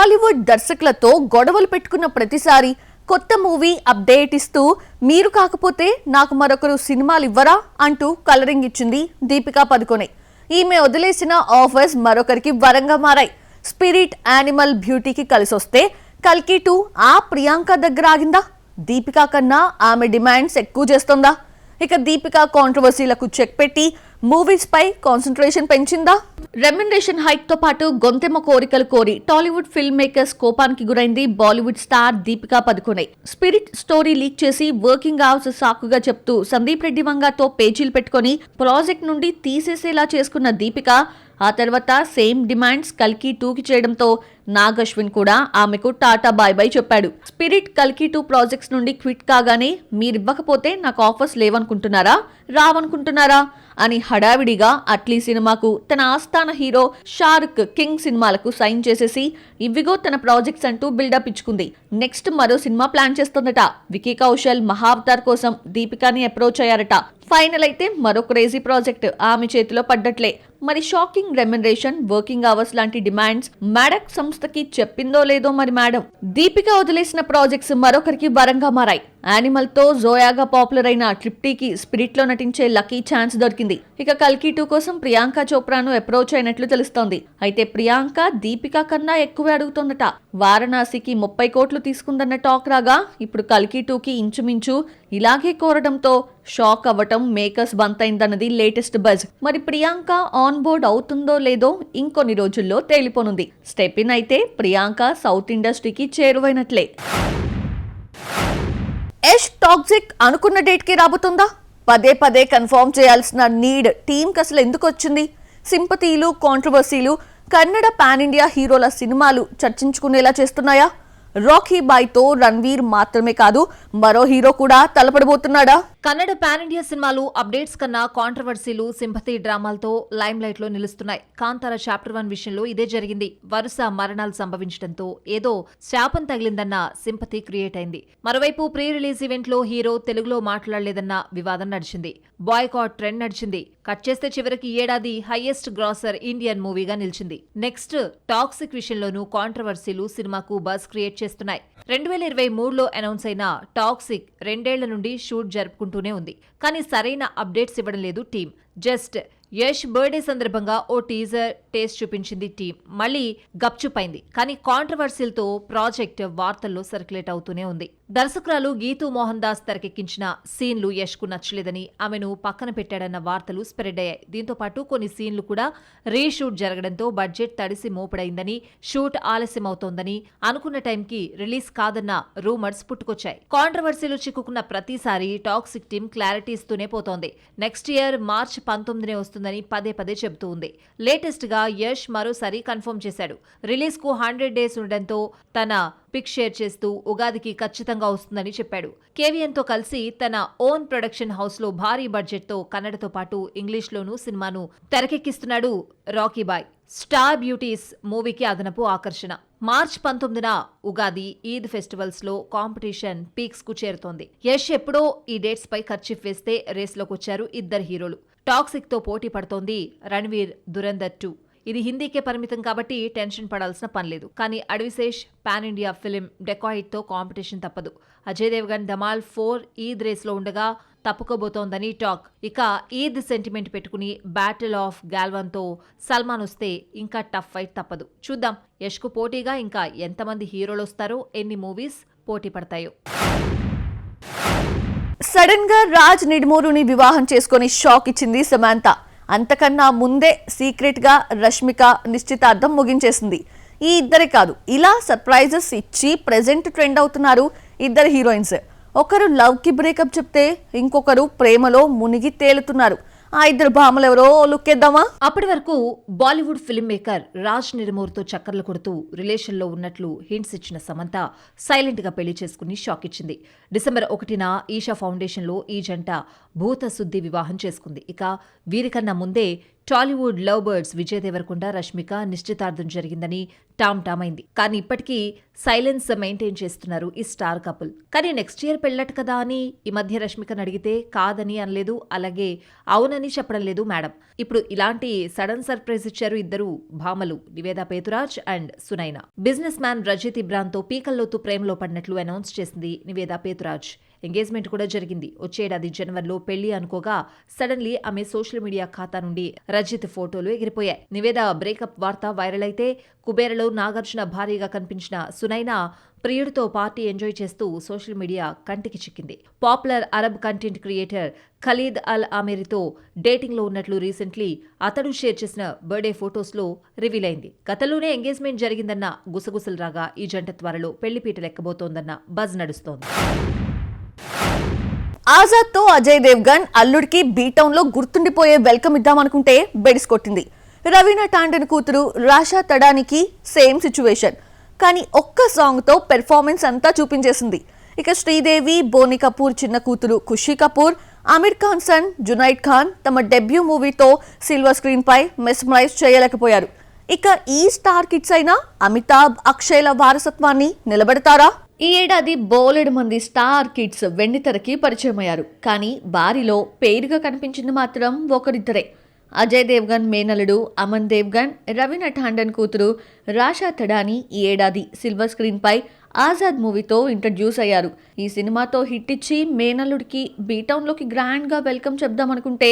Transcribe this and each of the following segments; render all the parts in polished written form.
టాలీవుడ్ దర్శకులతో గొడవలు పెట్టుకున్న ప్రతిసారి కొత్త మూవీ అప్డేట్ ఇస్తూ మీరు కాకపోతే నాకు మరొకరు సినిమాలు ఇవ్వరా అంటూ కలరింగ్ ఇచ్చింది దీపికా పదుకొనే. ఈమె వదిలేసిన ఆఫర్స్ మరొకరికి వరంగా మారాయి. స్పిరిట్, యానిమల్, బ్యూటీకి కలిసొస్తే కల్కి 2 ఆ ప్రియాంక దగ్గర ఆగిందా? దీపికా కన్నా ఆమె డిమాండ్స్ ఎక్కువ చేస్తుందా? ఇక దీపికా కాంట్రవర్సీలకు చెక్ పెట్టి మూవీస్ పై కాన్సంట్రేషన్ పెంచిందా? రెమ్యునరేషన్ హైక్ తో పాటు గొంతెమ్మ కోరికలు కోరి టాలీవుడ్ ఫిల్మ్ మేకర్స్ కోపానికి గురైంది Bollywood star Deepika Padukone. Spirit story leak చేసి వర్కింగ్ అవర్స్ సాకుగా చెప్తూ సందీప్ రెడ్డి వంగతో పేజీలు పెట్టుకుని ప్రాజెక్ట్ నుండి తీసేసేలా చేసుకున్న దీపిక ఆ తర్వాత సేమ్ డిమాండ్స్ కల్కి 2కి చేయడంతో నాగ్ అశ్విన్ కూడా ఆమెకు టాటా బాయ్ బాయ్ చెప్పాడు. స్పిరిట్, కల్కి 2 ప్రాజెక్ట్స్ నుండి క్విట్ కాగానే మీరివ్వకపోతే నాకు ఆఫర్స్ లేవనుకుంటున్నారా, రావనుకుంటున్నారా అని హడావిడిగా అట్లీ సినిమాకు, తన ఆస్థాన హీరో షారుఖ్ కింగ్ సినిమాలకు సైన్ చేసేసి ఇవిగో తన ప్రాజెక్ట్స్ అంటూ బిల్డప్ ఇచ్చుకుంది. నెక్స్ట్ మరో సినిమా ప్లాన్ చేస్తుందట. వికీ కౌశల్ మహావతార్ కోసం దీపికాని అప్రోచ్ అయ్యారట. ఫైనల్ అయితే మరో క్రేజీ ప్రాజెక్ట్ ఆమె చేతిలో పడ్డట్లే. మరి షాకింగ్ రెమ్యునరేషన్, వర్కింగ్ అవర్స్ లాంటి డిమాండ్స్ మ్యాడక్ సంస్థకి చెప్పిందో లేదో మరి మేడం. దీపిక వదిలేసిన ప్రాజెక్ట్స్ మరొకరికి వరంగా మారాయి. యానిమల్ తో జోయాగా పాపులర్ అయిన ట్రిప్టీకి స్పిరిట్ లో నటించే లక్కీ ఛాన్స్ దొరికింది. ఇక కల్కి 2 కోసం ప్రియాంక చోప్రాను అప్రోచ్ అయినట్లు తెలుస్తోంది. అయితే ప్రియాంక దీపిక కన్నా ఎక్కువే అడుగుతోందట. వారణాసికి 30 కోట్లు తీసుకుందన్న టాక్ రాగా ఇప్పుడు కల్కి 2కి ఇంచుమించు ఇలాగే కోరడంతో షాక్ అవ్వటం మేకర్స్ బంతైందన్నది లేటెస్ట్ బజ్. మరి ప్రియాంక ఆన్ బోర్డ్ అవుతుందో లేదో ఇంకొన్ని రోజుల్లో తేలిపోనుంది. స్టెప్ ఇన్ అయితే ప్రియాంక సౌత్ ఇండస్ట్రీకి చేరువైనట్లే. యష్ టాక్సిక్ అనుకున్న డేట్ కి రాబోతుందా? పదే పదే కన్ఫర్మ్ చేయాల్సిన నీడ్ టీమ్ కి అసలు ఎందుకు వచ్చింది? సింపతీలు, కాంట్రవర్సీలు కన్నడ పాన్ ఇండియా హీరోల సినిమాలు చర్చించుకునేలా చేస్తున్నాయా? రాకీ బాయ్ తో రణ్వీర్ మాత్రమే కాదు, మరో హీరో కూడా తలపడబోతున్నాడా? కన్నడ పాన్ ఇండియా సినిమాలు అప్డేట్స్ కన్నా కాంట్రవర్సీలు, సింపతి డ్రామాలతో లైమ్ లైట్ లో నిలుస్తున్నాయి. కాంతార చాప్టర్ 1 విషయంలో ఇదే జరిగింది. వరుస మరణాలు సంభవించడంతో ఏదో శాపం తగిలిందన్న సింపతి క్రియేట్ అయింది. మరోవైపు ప్రీ రిలీజ్ ఈవెంట్ లో హీరో తెలుగులో మాట్లాడలేదన్న వివాదం నడిచింది. బాయ్కాట్ ట్రెండ్ నడిచింది. కట్ చేస్తే చివరికి ఏడాది హైయెస్ట్ గ్రాసర్ ఇండియన్ మూవీగా నిలిచింది. నెక్స్ట్ టాక్సిక్ విషయంలోనూ కాంట్రవర్సీలు సినిమాకు బజ్ క్రియేట్ చేస్తున్నాయి. 2023లో అనౌన్స్ అయిన టాక్సిక్ 2 ఏళ్ల నుండి షూట్ జరుపుకుంటూనే ఉంది. కానీ సరైన అప్డేట్స్ ఇవ్వడం లేదు టీం. జస్ట్ యష్ బర్త్డే సందర్భంగా ఓ టీజర్ టేస్ట్ చూపించింది టీం. మళ్లీ గప్చుపైంది. కానీ కాంట్రవర్సీలతో ప్రాజెక్ట్ వార్తల్లో సర్క్యులేట్ అవుతూనే ఉంది. దర్శకురాలు గీతూ మోహన్ దాస్ తెరకెక్కించిన సీన్లు యష్ కు నచ్చలేదని, ఆమెను పక్కన పెట్టాడన్న వార్తలు స్ప్రెడ్ అయ్యాయి. దీంతో పాటు కొన్ని సీన్లు కూడా రీషూట్ జరగడంతో బడ్జెట్ తడిసి మోపడైందని, షూట్ ఆలస్యమవుతోందని, అనుకున్న టైంకి రిలీజ్ కాదన్న రూమర్స్ పుట్టుకొచ్చాయి. కాంట్రవర్సీలు చిక్కుకున్న ప్రతిసారి టాక్సిక్ టీం క్లారిటీ ఇస్తూనే పోతోంది. నెక్స్ట్ ఇయర్ మార్చి 19నే వస్తుందని పదే పదే చెబుతూ ఉంది. లేటెస్ట్ గా యష్ మరోసారి కన్ఫర్మ్ చేశాడు. రిలీజ్ కు 100 days ఉండడంతో తన పిక్ షేర్ చేస్తూ ఉగాదికి ఖచ్చితంగా వస్తుందని చెప్పాడు. కేవీఎన్ తో కలిసి తన ఓన్ ప్రొడక్షన్ హౌస్ లో భారీ బడ్జెట్ తో కన్నడతో పాటు ఇంగ్లీష్ లోనూ సినిమాను తెరకెక్కిస్తున్నాడు రాకీ బాయ్. స్టార్ బ్యూటీస్ మూవీకి అదనపు ఆకర్షణ. మార్చ్ 19న ఉగాది, ఈద్ ఫెస్టివల్స్ లో కాంపిటీషన్ పీక్స్ కు చేరుతోంది. యష్ ఎప్పుడో ఈ డేట్స్ పై ఖర్చు వేస్తే రేస్లోకి వచ్చారు ఇద్దరు హీరోలు. టాక్సిక్ తో పోటీ పడుతోంది రణ్వీర్ దురంధర్ 2. ఇది హిందీకే పరిమితం కాబట్టి టెన్షన్ పడాల్సిన పనిలేదు. కానీ Adivi Sesh pan India film dacoit తో కాంపిటీషన్ తప్పదు. అజయ్ దేవగన్ ధమాల్ 4 ఈద్ రేస్ లో ఉండగా తప్పుకోబోతోందని టాక్. ఇక ఈద్ సెంటిమెంట్ పెట్టుకుని బ్యాటిల్ ఆఫ్ గాల్వన్ తో సల్మాన్ వస్తే ఇంకా టఫ్ ఫైట్ తప్పదు. చూద్దాం యష్ కు పోటీగా ఇంకా ఎంతమంది హీరోలు వస్తారో, ఎన్ని మూవీస్ పోటీ పడతాయో. సడన్ గా రాజ్ నిడుమూరుని వివాహం చేసుకుని షాక్ ఇచ్చింది సమాంత. అంతకన్నా ముందే సీక్రెట్ గా రష్మిక నిశ్చితార్థం ముగించేసింది. ఈ ఇద్దరే కాదు, ఇలా సర్ప్రైజెస్ ఇచ్చి ప్రెజెంట్ ట్రెండ్ అవుతున్నారు ఇద్దరు హీరోయిన్స్. ఒకరు లవ్ కి బ్రేకప్ చెప్తే ఇంకొకరు ప్రేమలో మునిగి తేలుతున్నారు. ఆ ఇద్దరు భామలెవరో లుక్కేద్దామా? అప్పటి వరకు బాలీవుడ్ ఫిల్మ్ మేకర్ రాజ్ నిడుమూర్తో చక్కర్లు కొడుతూ రిలేషన్లో ఉన్నట్లు హింట్స్ ఇచ్చిన సమంత సైలెంట్ గా పెళ్లి చేసుకుని షాక్ ఇచ్చింది. డిసెంబర్ 1న ఈషా ఫౌండేషన్లో ఈ జంట భూత శుద్ధి వివాహం చేసుకుంది. ఇక వీరికన్నా ముందే టాలీవుడ్ లవ్ బర్డ్స్ విజయ్ దేవరకొండ రష్మిక నిశ్చితార్థం జరిగిందని టామ్ అయింది. కానీ ఇప్పటికీ సైలెన్స్ మెయింటైన్ చేస్తున్నారు ఈ స్టార్ కపుల్. కానీ నెక్స్ట్ ఇయర్ పెళ్ళట కదా అని ఈ మధ్య రష్మికను అడిగితే కాదని అనలేదు, అలాగే అవునని చెప్పడం లేదు మేడం. ఇప్పుడు ఇలాంటి సడన్ సర్ప్రైజ్ ఇచ్చారు ఇద్దరు భామలు Nivetha Pethuraj and Sunaina. Businessman Rajith ఇబ్రాన్తో పీకల్లోతు ప్రేమలో పడినట్లు అనౌన్స్ చేసింది నివేదా పేతురాజ్. ఎంగేజ్మెంట్ కూడా జరిగింది. వచ్చే ఏడాది జనవరిలో పెళ్లి అనుకోగా సడన్లీ ఆమె సోషల్ మీడియా ఖాతా నుండి రజిత్ ఫోటోలు ఎగిరిపోయాయి. నివేద బ్రేకప్ వార్త వైరల్ అయితే కుబేరలో నాగార్జున భారీగా కనిపించిన సునైనా ప్రియుడితో పార్టీ ఎంజాయ్ చేస్తూ సోషల్ మీడియా కంటికి చిక్కింది. Popular Arab content creator Khalid Al ఆమెరితో డేటింగ్ లో ఉన్నట్లు రీసెంట్లీ అతడు షేర్ చేసిన బర్త్డే ఫొటోస్ లో రివీల్ అయింది. గతంలోనే ఎంగేజ్మెంట్ జరిగిందన్న గుసగుసలు రాగా ఈ జంట త్వరలో పెళ్లిపీట లెక్కబోతోందన్న బజ్ నడుస్తోంది. ఆజాద్ తో అజయ్ దేవ్గన్ అల్లుడికి బీటౌన్ లో గుర్తుండిపోయే వెల్కమ్ ఇద్దామనుకుంటే బెడిసి కొట్టింది. రవీనా టాండన్ కూతురు రాషా తడానికి సేమ్ సిచ్యువేషన్. కానీ ఒక్క సాంగ్ తో పెర్ఫార్మెన్స్ అంతా చూపించేసింది. ఇక శ్రీదేవి, బోని కపూర్ చిన్న కూతురు ఖుషీ కపూర్, ఆమిర్ ఖాన్ సన్ జునైద్ ఖాన్ తమ డెబ్యూ మూవీతో సిల్వర్ స్క్రీన్ పై మెస్మరైజ్ చేయలేకపోయారు. ఇక ఈ స్టార్ కిడ్స్ అయినా అమితాబ్, అక్షయ్ల వారసత్వాన్ని నిలబెడతారా? ఈ ఏడాది బోలెడు మంది స్టార్ కిడ్స్ వెండితెరకి పరిచయం అయ్యారు. కానీ వారిలో పేరుగా కనిపించింది మాత్రం ఒకరిద్దరే. అజయ్ దేవ్గన్ మేనలుడు అమన్ దేవ్గన్, రవీనా టాండన్ కూతురు రాషా తడాని ఈ ఏడాది సిల్వర్ స్క్రీన్ పై ఆజాద్ మూవీతో ఇంట్రడ్యూస్ అయ్యారు. ఈ సినిమాతో హిట్ ఇచ్చి మేనల్లుడికి బీటౌన్లోకి గ్రాండ్ గా వెల్కమ్ చెప్దామనుకుంటే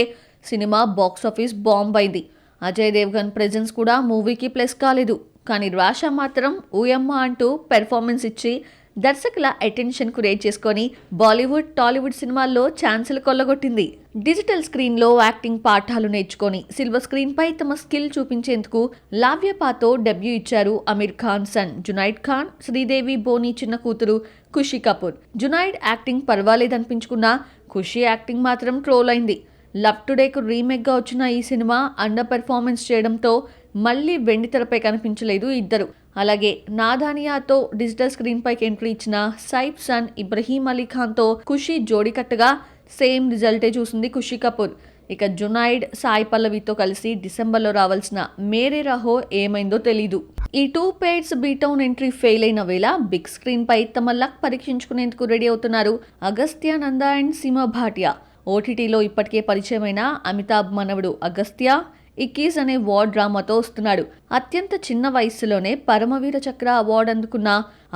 సినిమా బాక్సాఫీస్ బాంబ్ అయింది. అజయ్ దేవ్గన్ ప్రెజెన్స్ కూడా మూవీకి ప్లస్ కాలేదు. కానీ రాషా మాత్రం ఊయమ్మ అంటూ పెర్ఫార్మెన్స్ ఇచ్చి దర్శకుల అటెన్షన్ క్రియేట్ చేసుకొని బాలీవుడ్, టాలీవుడ్ సినిమాల్లో ఛాన్సులు కొల్లగొట్టింది. డిజిటల్ స్క్రీన్ లో యాక్టింగ్ పాఠాలు నేర్చుకొని సిల్వర్ స్క్రీన్ పై తమ స్కిల్ చూపించేందుకు లావ్యపాతో డెబ్యూ ఇచ్చారు ఆమిర్ ఖాన్ సన్ జునైద్ ఖాన్, శ్రీదేవి బోని చిన్న కూతురు ఖుషీ కపూర్. జునైద్ యాక్టింగ్ పర్వాలేదనిపించుకున్నా ఖుషీ యాక్టింగ్ మాత్రం ట్రోల్ అయింది. లవ్ టుడేకు రీమేక్గా వచ్చిన ఈ సినిమా అండర్ పెర్ఫార్మెన్స్ చేయడంతో మళ్లీ వెండితెరపై కనిపించలేదు ఇద్దరు. అలాగే నాదానియాతో డిజిటల్ స్క్రీన్ పైకి ఎంట్రీ ఇచ్చిన సైఫ్ సన్ ఇబ్రహీం అలీ ఖాన్తో ఖుషీ జోడీకట్టుగా సేమ్ రిజల్టే చూసింది ఖుషీ కపూర్. ఇక జునైద్, సాయి పల్లవితో కలిసి డిసెంబర్లో రావాల్సిన మేరే రహో ఏమైందో తెలీదు. ఈ two pairs B-Town entry fail అయిన వేళ బిగ్ స్క్రీన్ పై తమ లక్ పరీక్షించుకునేందుకు రెడీ అవుతున్నారు అగస్త్య నందా అండ్ సీమా భాటియా. ఓటీటీలో ఇప్పటికే పరిచయమైన అమితాబ్ మనవడు అగస్త్య ఇక్కీస్ అనే వార్ డ్రామాతో వస్తున్నాడు. అత్యంత చిన్న వయస్సులోనే పరమవీర చక్ర అవార్డు అందుకున్న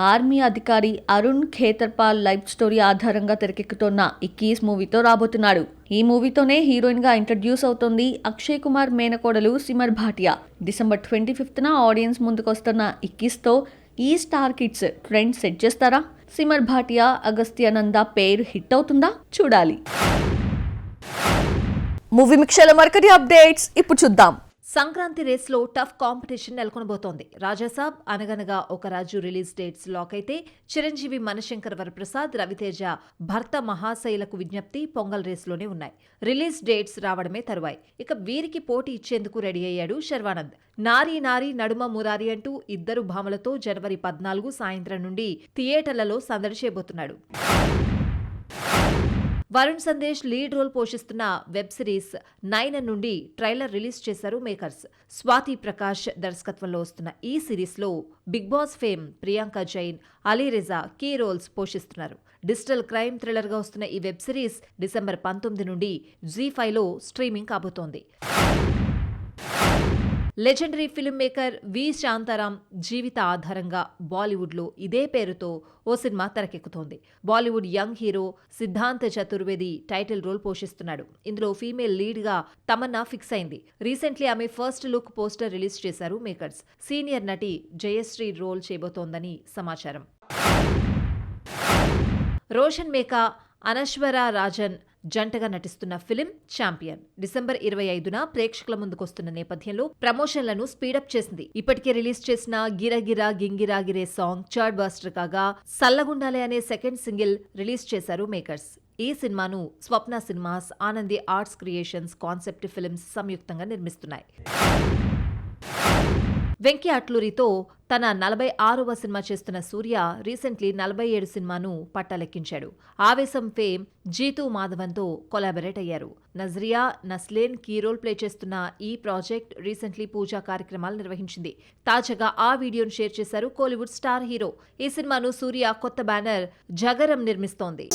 ఆర్మీ అధికారి అరుణ్ ఖేతర్పాల్ లైఫ్ స్టోరీ ఆధారంగా తెరకెక్కుతోన్న ఇక్కీస్ మూవీతో రాబోతున్నాడు. ఈ మూవీతోనే హీరోయిన్ గా ఇంట్రడ్యూస్ అవుతోంది అక్షయ్ కుమార్ మేనకోడలు సిమర్ భాటియా. డిసెంబర్ 25న ఆడియన్స్ ముందుకొస్తున్న ఇక్కీస్ తో ఈ స్టార్ కిడ్స్ ట్రెండ్ సెట్ చేస్తారా? సిమర్ భాటియా, అగస్త్య నందా పేరు హిట్ అవుతుందా? చూడాలి. మూవీ మిక్సర్ల మరికొన్ని అప్డేట్స్ ఇప్పుడు చూద్దాం. సంక్రాంతి రేస్లో టఫ్ కాంపిటీషన్ నెలకొనబోతోంది. రాజాసాబ్, అనగనగా ఒక రాజు రిలీజ్ డేట్స్ లాక్ అయితే చిరంజీవి, మనశంకర్ వరప్రసాద్, రవితేజ భర్త మహాశైలకు విజ్ఞప్తి పొంగల్ రేస్లోనే ఉన్నాయి. రిలీజ్ డేట్స్ రావడమే తరువాయి. ఇక వీరికి పోటీ ఇచ్చేందుకు రెడీ అయ్యాడు శర్వానంద్. నారీ నారీ నడుమ మురారి అంటూ ఇద్దరు భామలతో జనవరి 14 సాయంత్రం నుండి థియేటర్లలో సందడి చేయబోతున్నాడు. వరుణ్ సందేశ్ లీడ్ రోల్ పోషిస్తున్న వెబ్ సిరీస్ 9 నుండి ట్రైలర్ రిలీజ్ చేశారు మేకర్స్. స్వాతి ప్రకాష్ దర్శకత్వంలో వస్తున్న ఈ సిరీస్లో Bigg Boss fame Priyanka Jain, Ali Reza key roles పోషిస్తున్నారు. డిజిటల్ క్రైమ్ థ్రిల్లర్గా వస్తున్న ఈ వెబ్ సిరీస్ డిసెంబర్ 19 నుండి జీ5లో స్ట్రీమింగ్ కాబోతోంది. Legendary filmmaker V Shantaram జీవిత ఆధారంగా బాలీవుడ్లో ఇదే పేరుతో ఓ సినిమా తెరకెక్కుతోంది. Bollywood young hero Siddhant Chaturvedi title role పోషిస్తున్నాడు. ఇందులో ఫీమేల్ లీడ్గా తమన్నా ఫిక్స్ అయింది. రీసెంట్లీ ఆమె ఫస్ట్ లుక్ పోస్టర్ రిలీజ్ చేశారు మేకర్స్. సీనియర్ నటి జయశ్రీ రోల్ చేయబోతోందని సమాచారం. రోషన్ మేకా, అనశ్వర రాజన్ జంటగా నటిస్తున్న ఫిలిం ఛాంపియన్ డిసెంబర్ 25న ప్రేక్షకుల ముందుకొస్తున్న నేపథ్యంలో ప్రమోషన్లను స్పీడప్ చేసింది. ఇప్పటికే రిలీజ్ చేసిన గిరగిరా గింగిరాగిరే సాంగ్ చార్ట్ బస్టర్ కాగా సల్లగుండాలే అనే సెకండ్ సింగిల్ రిలీజ్ చేశారు మేకర్స్. ఈ సినిమాను స్వప్న సినిమాస్, ఆనంది ఆర్ట్స్ క్రియేషన్స్, కాన్సెప్ట్ ఫిల్మ్స్ సంయుక్తంగా నిర్మిస్తున్నాయి. వెంకీ అట్లూరితో తన 46వ సినిమా చేస్తున్న సూర్య రీసెంట్లీ 47 సినిమాను పట్టాలెక్కించాడు. ఆవేశం ఫేమ్ జీతూ మాధవన్తో కొలాబరేట్ అయ్యారు. Nazriya Naslen key role play చేస్తున్న ఈ ప్రాజెక్ట్ రీసెంట్లీ పూజా కార్యక్రమాలు నిర్వహించింది. తాజాగా ఆ వీడియోను షేర్ చేశారు కోలీవుడ్ స్టార్ హీరో. ఈ సినిమాను సూర్య కొత్త బ్యానర్ జగరం నిర్మిస్తోంది.